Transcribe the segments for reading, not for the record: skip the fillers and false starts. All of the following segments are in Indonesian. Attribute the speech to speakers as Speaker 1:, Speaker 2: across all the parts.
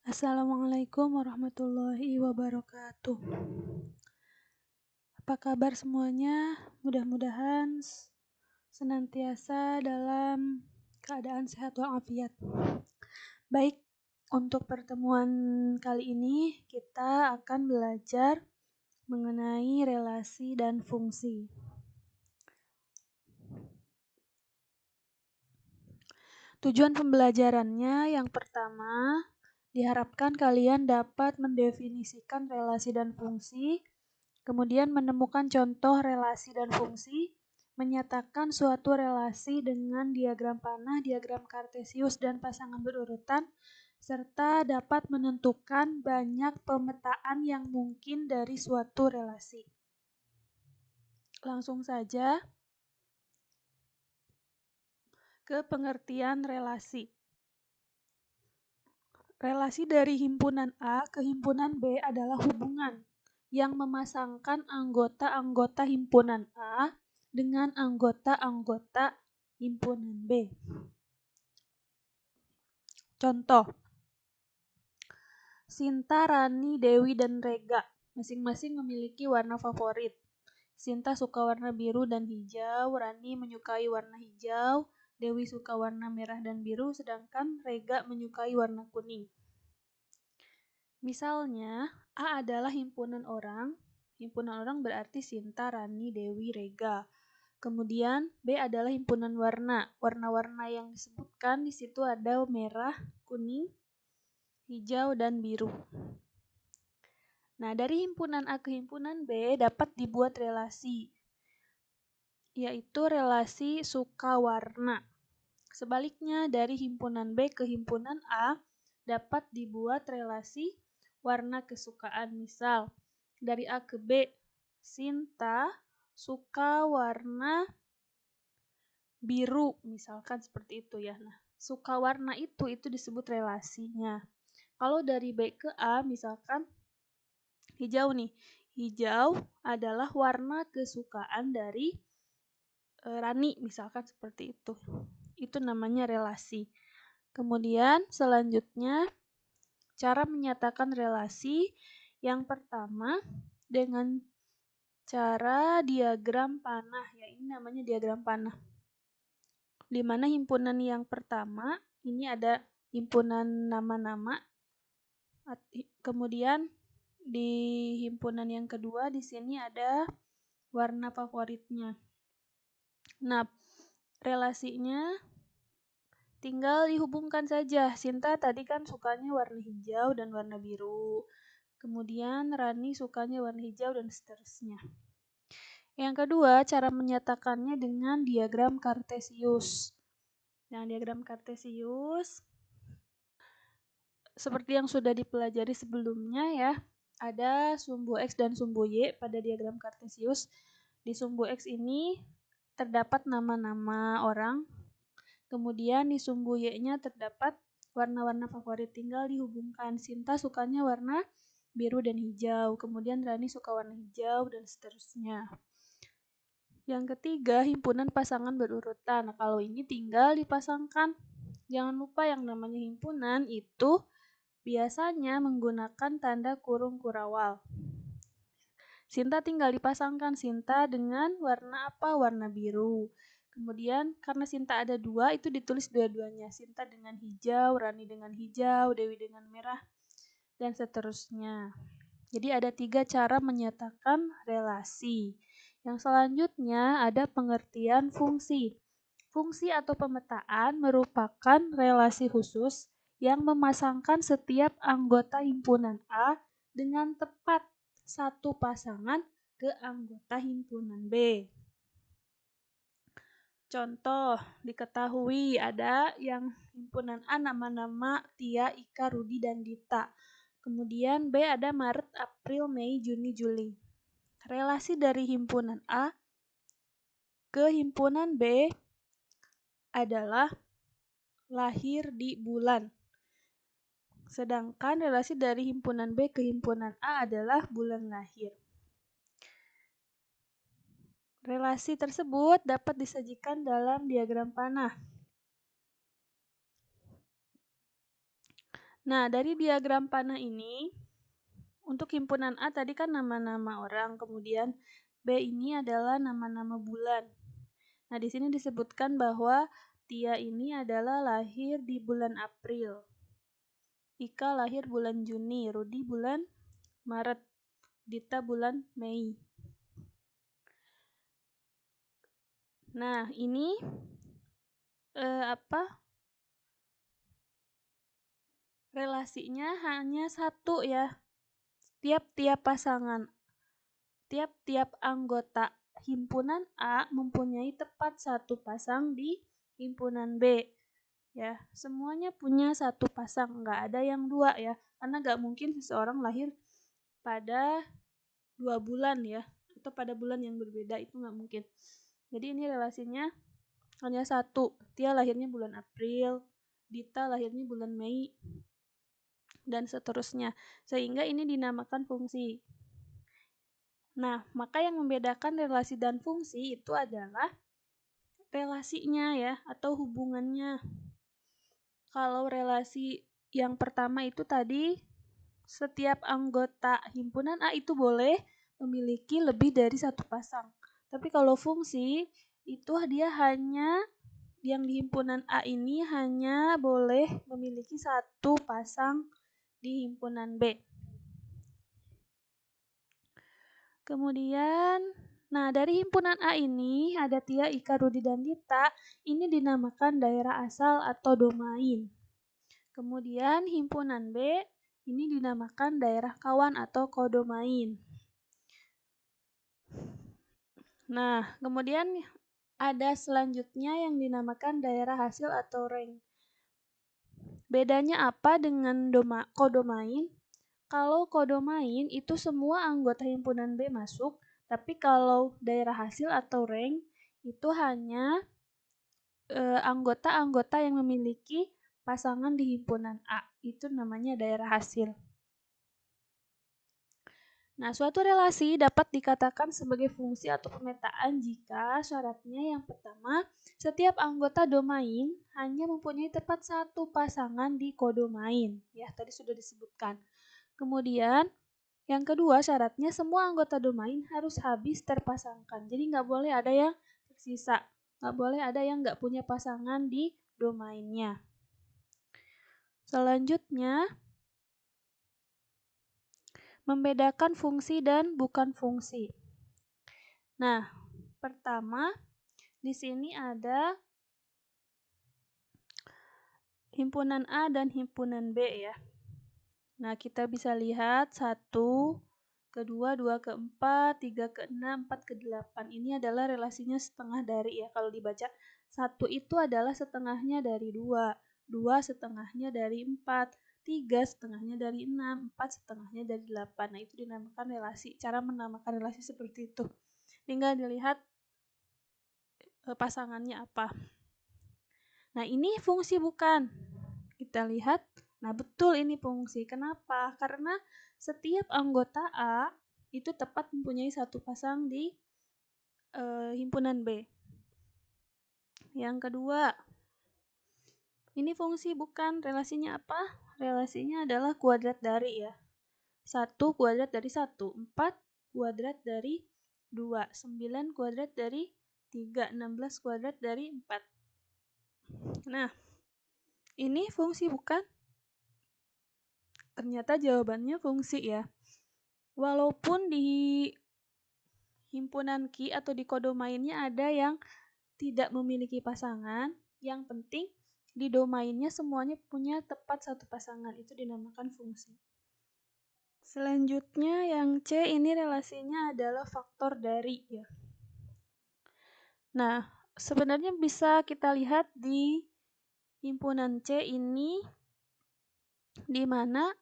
Speaker 1: Assalamualaikum warahmatullahi wabarakatuh. Apa kabar semuanya? Mudah-mudahan senantiasa dalam keadaan sehat walafiat. Baik, untuk pertemuan kali ini kita akan belajar mengenai relasi dan fungsi. Tujuan pembelajarannya yang pertama, diharapkan kalian dapat mendefinisikan relasi dan fungsi, kemudian menemukan contoh relasi dan fungsi, menyatakan suatu relasi dengan diagram panah, diagram kartesius, dan pasangan berurutan, serta dapat menentukan banyak pemetaan yang mungkin dari suatu relasi. Langsung saja ke pengertian relasi. Relasi dari himpunan A ke himpunan B adalah hubungan yang memasangkan anggota-anggota himpunan A dengan anggota-anggota himpunan B. Contoh, Sinta, Rani, Dewi, dan Rega masing-masing memiliki warna favorit. Sinta suka warna biru dan hijau, Rani menyukai warna hijau, Dewi suka warna merah dan biru, sedangkan Rega menyukai warna kuning. Misalnya, A adalah himpunan orang berarti Sinta, Rani, Dewi, Rega. Kemudian B adalah himpunan warna. Warna-warna yang disebutkan di situ ada merah, kuning, hijau, dan biru. Nah, dari himpunan A ke himpunan B dapat dibuat relasi, yaitu relasi suka warna. Sebaliknya, dari himpunan B ke himpunan A dapat dibuat relasi warna kesukaan. Misal, dari A ke B, Sinta suka warna biru, misalkan seperti itu ya. Nah, suka warna itu disebut relasinya. Kalau dari B ke A, misalkan hijau nih. Hijau adalah warna kesukaan dari Rani, misalkan seperti itu. Itu namanya relasi. Kemudian selanjutnya cara menyatakan relasi yang pertama dengan cara diagram panah. Ya, ini namanya diagram panah. Di mana himpunan yang pertama ini ada himpunan nama-nama. Kemudian di himpunan yang kedua di sini ada warna favoritnya. Nah, relasinya tinggal dihubungkan saja. Sinta tadi kan sukanya warna hijau dan warna biru. Kemudian Rani sukanya warna hijau dan seterusnya. Yang kedua, cara menyatakannya dengan diagram kartesius. Nah, diagram kartesius seperti yang sudah dipelajari sebelumnya ya. Ada sumbu X dan sumbu Y pada diagram kartesius. Di sumbu X ini terdapat nama-nama orang. Kemudian di sumbu Y-nya terdapat warna-warna favorit, tinggal dihubungkan. Sinta sukanya warna biru dan hijau, kemudian Rani suka warna hijau, dan seterusnya. Yang ketiga, himpunan pasangan berurutan. Nah, kalau ini tinggal dipasangkan. Jangan lupa yang namanya himpunan itu biasanya menggunakan tanda kurung kurawal. Sinta tinggal dipasangkan Sinta dengan warna apa? Warna biru. Kemudian karena Sinta ada dua, itu ditulis dua-duanya. Sinta dengan hijau, Rani dengan hijau, Dewi dengan merah, dan seterusnya. Jadi ada 3 cara menyatakan relasi. Yang selanjutnya ada pengertian fungsi. Fungsi atau pemetaan merupakan relasi khusus yang memasangkan setiap anggota himpunan A dengan tepat satu pasangan ke anggota himpunan B. Contoh, diketahui ada yang himpunan A nama-nama Tia, Ika, Rudi, dan Dita. Kemudian B ada Maret, April, Mei, Juni, Juli. Relasi dari himpunan A ke himpunan B adalah lahir di bulan. Sedangkan relasi dari himpunan B ke himpunan A adalah bulan lahir. Relasi tersebut dapat disajikan dalam diagram panah. Nah, dari diagram panah ini, untuk himpunan A tadi kan nama-nama orang, kemudian B ini adalah nama-nama bulan. Nah, di sini disebutkan bahwa Tia ini adalah lahir di bulan April. Ika lahir bulan Juni, Rudi bulan Maret, Dita bulan Mei. Nah, ini relasinya hanya satu ya. Tiap-tiap pasangan, tiap-tiap anggota himpunan A mempunyai tepat satu pasang di himpunan B. Ya, semuanya punya satu pasang, nggak ada yang dua ya. Karena nggak mungkin seseorang lahir pada 2 bulan ya, atau pada bulan yang berbeda, itu nggak mungkin. Jadi ini relasinya hanya satu. Tia lahirnya bulan April, Dita lahirnya bulan Mei, dan seterusnya. Sehingga ini dinamakan fungsi. Nah, maka yang membedakan relasi dan fungsi itu adalah relasinya ya, atau hubungannya. Kalau relasi yang pertama itu tadi, setiap anggota himpunan A itu boleh memiliki lebih dari satu pasang. Tapi kalau fungsi, itu dia hanya, yang di himpunan A ini hanya boleh memiliki satu pasang di himpunan B. Kemudian, nah dari himpunan A ini ada Tia, Ika, Rudi, dan Dita. Ini dinamakan daerah asal atau domain. Kemudian himpunan B ini dinamakan daerah kawan atau kodomain. Nah, kemudian ada selanjutnya yang dinamakan daerah hasil atau rank. Bedanya apa dengan kodomain? Kalau kodomain itu semua anggota himpunan B masuk, tapi kalau daerah hasil atau rank itu hanya anggota-anggota yang memiliki pasangan di himpunan A. Itu namanya daerah hasil. Nah, suatu relasi dapat dikatakan sebagai fungsi atau pemetaan jika syaratnya yang pertama, setiap anggota domain hanya mempunyai tepat satu pasangan di kodomain. Ya, tadi sudah disebutkan. Kemudian, yang kedua syaratnya semua anggota domain harus habis terpasangkan. Jadi nggak boleh ada yang tersisa. Nggak boleh ada yang nggak punya pasangan di domainnya. Selanjutnya, membedakan fungsi dan bukan fungsi. Nah, pertama di sini ada himpunan A dan himpunan B ya. Nah, kita bisa lihat 1, kedua, 2 ke 4, 3 ke 6, 4 ke 8. Ini adalah relasinya setengah dari ya. Kalau dibaca 1 itu adalah setengahnya dari 2, 2 setengahnya dari 4, 3 setengahnya dari 6, 4 setengahnya dari 8. Nah, itu dinamakan relasi. Cara menamakan relasi seperti itu. Tinggal dilihat pasangannya apa. Nah, ini fungsi bukan. Kita lihat, nah betul ini fungsi. Kenapa? Karena setiap anggota A itu tepat mempunyai satu pasang di himpunan B. Yang kedua, ini fungsi bukan. Relasinya apa? Relasinya adalah kuadrat dari ya. 1 kuadrat dari 1, 4 kuadrat dari 2, 9 kuadrat dari 3, 16 kuadrat dari 4. Nah, ini fungsi bukan? Ternyata jawabannya fungsi ya. Walaupun di himpunan Ki atau di kodomainnya ada yang tidak memiliki pasangan, yang penting di domainnya semuanya punya tepat satu pasangan. Itu dinamakan fungsi. Selanjutnya yang C ini relasinya adalah faktor dari ya. Nah, sebenarnya bisa kita lihat di himpunan C ini di mana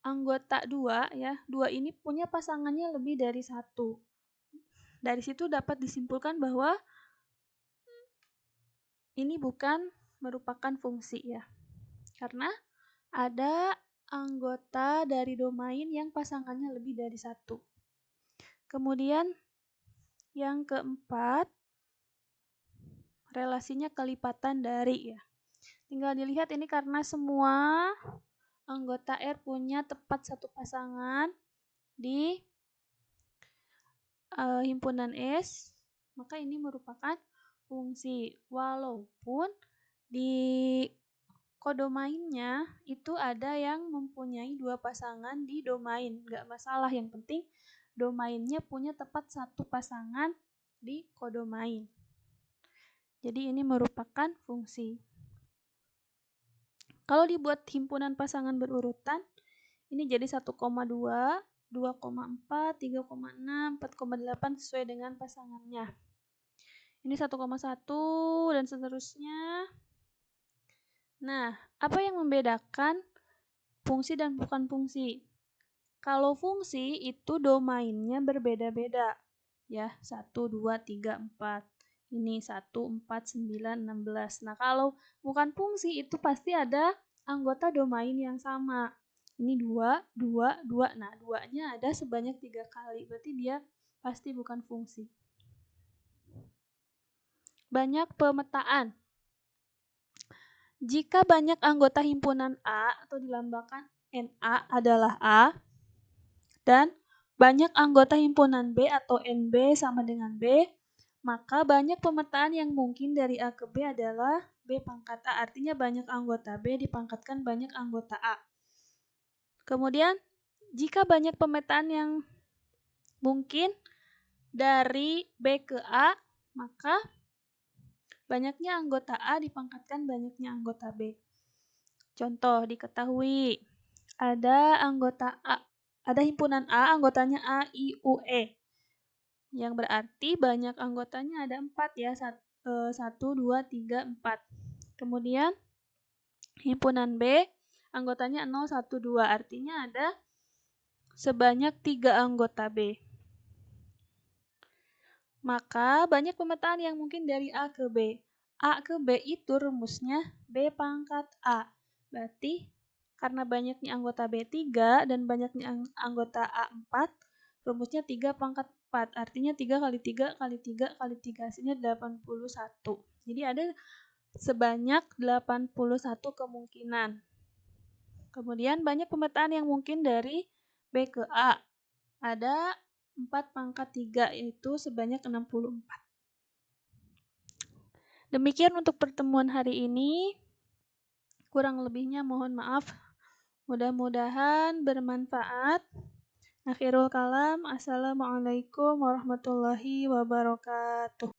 Speaker 1: anggota 2 ya, 2 ini punya pasangannya lebih dari 1. Dari situ dapat disimpulkan bahwa ini bukan merupakan fungsi ya. Karena ada anggota dari domain yang pasangannya lebih dari 1. Kemudian yang keempat, relasinya kelipatan dari ya. Tinggal dilihat ini karena semua anggota R punya tepat satu pasangan di himpunan S, maka ini merupakan fungsi. Walaupun di kodomainnya itu ada yang mempunyai dua pasangan di domain. Nggak masalah, yang penting domainnya punya tepat satu pasangan di kodomain. Jadi ini merupakan fungsi. Kalau dibuat himpunan pasangan berurutan, ini jadi 1,2, 2,4, 3,6, 4,8 sesuai dengan pasangannya. Ini 1,1 dan seterusnya. Nah, apa yang membedakan fungsi dan bukan fungsi? Kalau fungsi itu domainnya berbeda-beda. Ya, 1, 2, 3, 4. Ini 1, 4, 9, 16. Nah, kalau bukan fungsi itu pasti ada anggota domain yang sama. Ini 2, 2, 2. Nah, 2-nya ada sebanyak 3 kali. Berarti dia pasti bukan fungsi. Banyak pemetaan. Jika banyak anggota himpunan A atau dilambangkan NA adalah A, dan banyak anggota himpunan B atau NB sama dengan B, maka banyak pemetaan yang mungkin dari A ke B adalah B pangkat A. Artinya banyak anggota B dipangkatkan banyak anggota A. Kemudian, jika banyak pemetaan yang mungkin dari B ke A, maka banyaknya anggota A dipangkatkan banyaknya anggota B. Contoh, diketahui ada anggota A, ada himpunan A, anggotanya A, I, U, E. Yang berarti banyak anggotanya ada 4 ya, 1, 2, 3, 4. Kemudian himpunan B, anggotanya 0, 1, 2. Artinya ada sebanyak 3 anggota B. Maka banyak pemetaan yang mungkin dari A ke B. A ke B itu rumusnya B pangkat A. Berarti karena banyaknya anggota B 3 dan banyaknya anggota A 4, rumusnya 3 pangkat 4. Artinya 3 kali 3 kali 3 kali 3. Hasilnya 81. Jadi ada sebanyak 81 kemungkinan. Kemudian banyak pemetaan yang mungkin dari B ke A. Ada 4 pangkat 3, yaitu sebanyak 64. Demikian untuk pertemuan hari ini. Kurang lebihnya mohon maaf. Mudah-mudahan bermanfaat. Akhirul kalam. Assalamualaikum warahmatullahi wabarakatuh.